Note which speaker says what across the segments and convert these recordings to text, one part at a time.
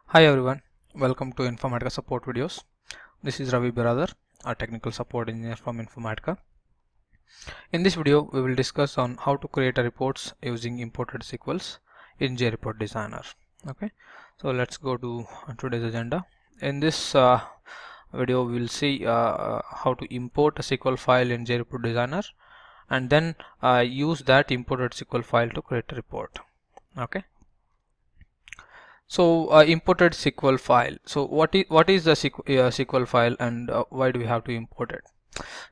Speaker 1: Hi everyone, welcome to Informatica support videos. This is Ravi Biradar, a technical support engineer from Informatica. In this video, we will discuss on how to create reports using imported SQLs in JReport Designer. Okay, so let's go to today's agenda. In this video, we will see how to import a SQL file in JReport Designer and then use that imported SQL file to create a report. Okay. So imported SQL file. So what is the SQL file and why do we have to import it?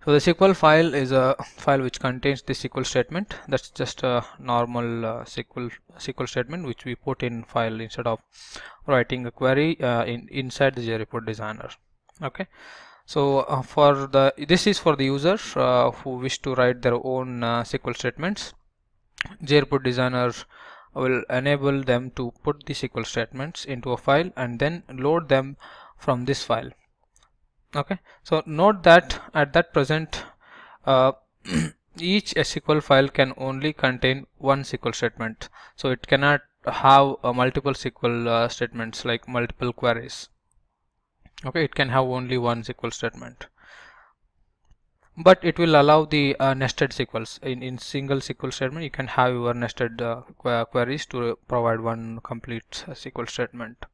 Speaker 1: So the SQL file is a file which contains the SQL statement. That's just a normal SQL statement which we put in file instead of writing a query inside the JReport Designer. Okay. So this is for the user who wish to write their own SQL statements. JReport Designer will enable them to put the SQL statements into a file and then load them from this file. Okay, so note that at that present each SQL file can only contain one SQL statement, so it cannot have multiple SQL statements like multiple queries. Okay, it can have only one SQL statement, but it will allow the nested SQLs. In single SQL statement you can have your nested queries to provide one complete SQL statement.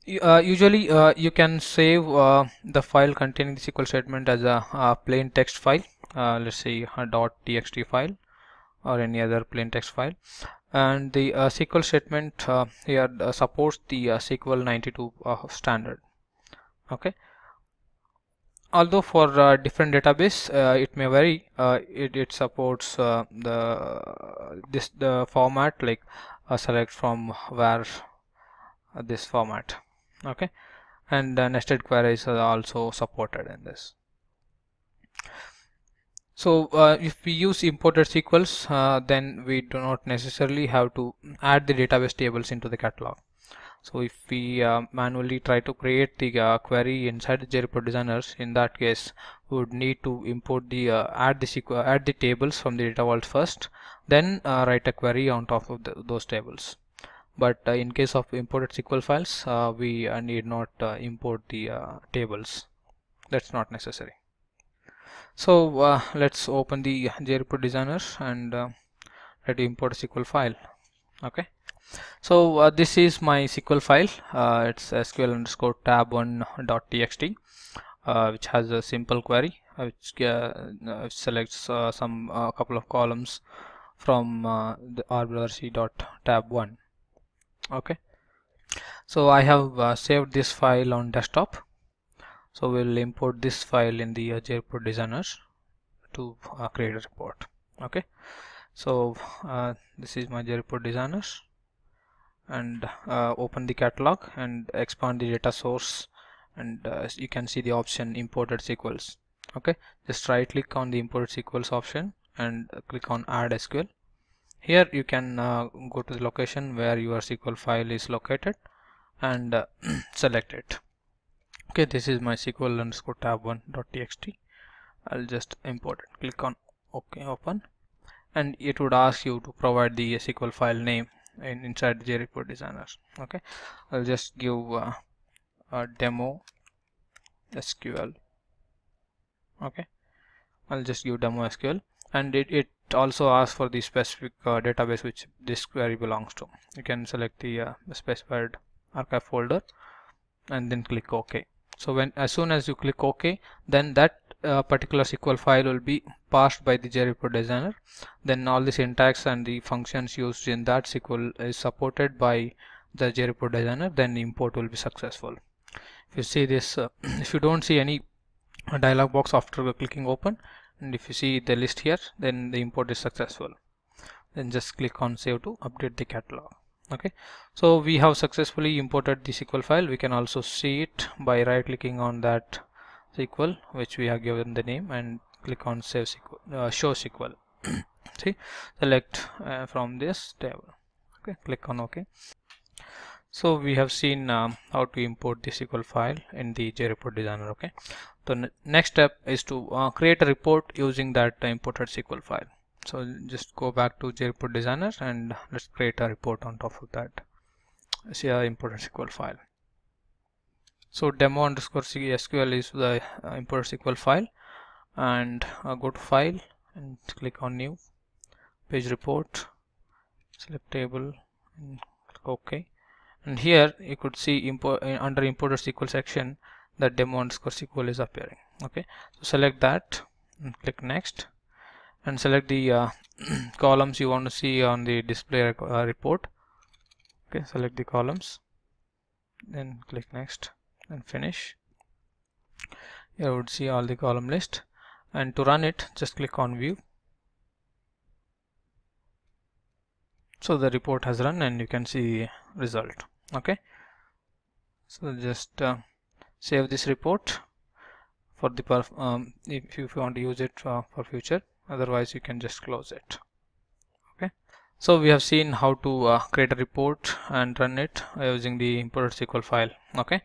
Speaker 1: Usually you can save the file containing the SQL statement as a plain text file, let's say a .txt file or any other plain text file, and the SQL statement here supports the SQL 92 standard. Okay, although for different database it may vary. It supports the format like select from where this format. Okay, and nested queries are also supported in this. So if we use imported SQLs, then we do not necessarily have to add the database tables into the catalog. So if we manually try to create the query inside the JReport Designers, in that case we would need to import the add the tables from the data vault first, then write a query on top of those tables. But in case of imported SQL files, we need not import the tables. That's not necessary. So let's open the JReport Designer and try to import a SQL file. Okay. So this is my SQL file. It's SQL_tab1.txt, which has a simple query which selects some couple of columns from the rbrc.tab1. Okay. So I have saved this file on desktop. So we'll import this file in the JReport Designer to create a report. Okay. So this is my JReport Designer, and open the catalog and expand the data source, and you can see the option imported SQLs. Okay, just right click on the imported SQLs option and click on add SQL. Here you can go to the location where your SQL file is located and select it. Okay, this is my SQL_tab1.txt. I'll just import it. Click on OK, open, and it would ask you to provide the SQL file name inside the JReport Designer. Okay, I'll just give a demo SQL. Okay, I'll just give demo SQL, and it also asks for the specific database which this query belongs to. You can select the specified archive folder and then click OK. So as soon as you click OK, then that particular SQL file will be passed by the JReport Designer. Then all the syntax and the functions used in that SQL is supported by the JReport Designer. Then the import will be successful. If you see this, if you don't see any dialog box after clicking open, and if you see the list here, then the import is successful. Then just click on save to update the catalog. Okay, so we have successfully imported the SQL file. We can also see it by right clicking on that SQL which we have given the name and click on save SQL, show SQL. See, select from this table. Okay, click on OK. So we have seen how to import the SQL file in the JReport Designer. Okay, the next step is to create a report using that imported SQL file. So just go back to JReport Designer and let's create a report on top of that. see a imported SQL file. So demo underscore SQL is the imported SQL file, and go to file and click on new page report, select table and click OK. And here you could see under imported SQL section that demo underscore SQL is appearing. Okay, so select that and click next, and select the columns you want to see on the display report. Okay, select the columns, then click next and finish. You would see all the column list, and to run it just click on view. So the report has run and you can see result. Okay, so just save this report for the if you want to use it for future, otherwise you can just close it. Okay, so we have seen how to create a report and run it using the imported SQL file. Okay,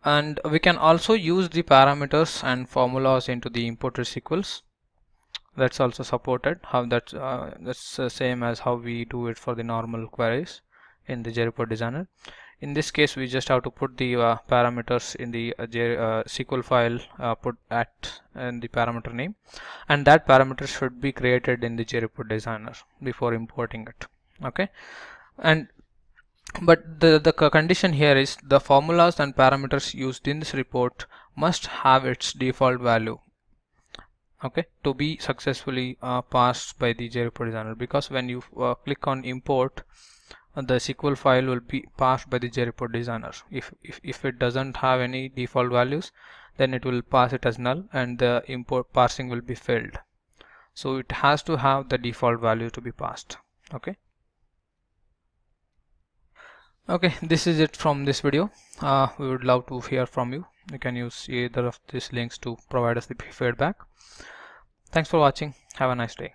Speaker 1: and we can also use the parameters and formulas into the imported SQLs. That's also supported. How that's the same as how we do it for the normal queries in the JReport Designer. In this case, we just have to put the parameters in the SQL file, put at and the parameter name, and that parameter should be created in the JReport Designer before importing it. Okay, and but the condition here is the formulas and parameters used in this report must have its default value, okay, to be successfully passed by the JReport Designer, because when you click on import, the SQL file will be passed by the JReport Designer. If it doesn't have any default values, then it will pass it as null and the import parsing will be failed. So it has to have the default value to be passed. Okay, this is it from this video. We would love to hear from you. You can use either of these links to provide us the feedback. Thanks for watching. Have a nice day.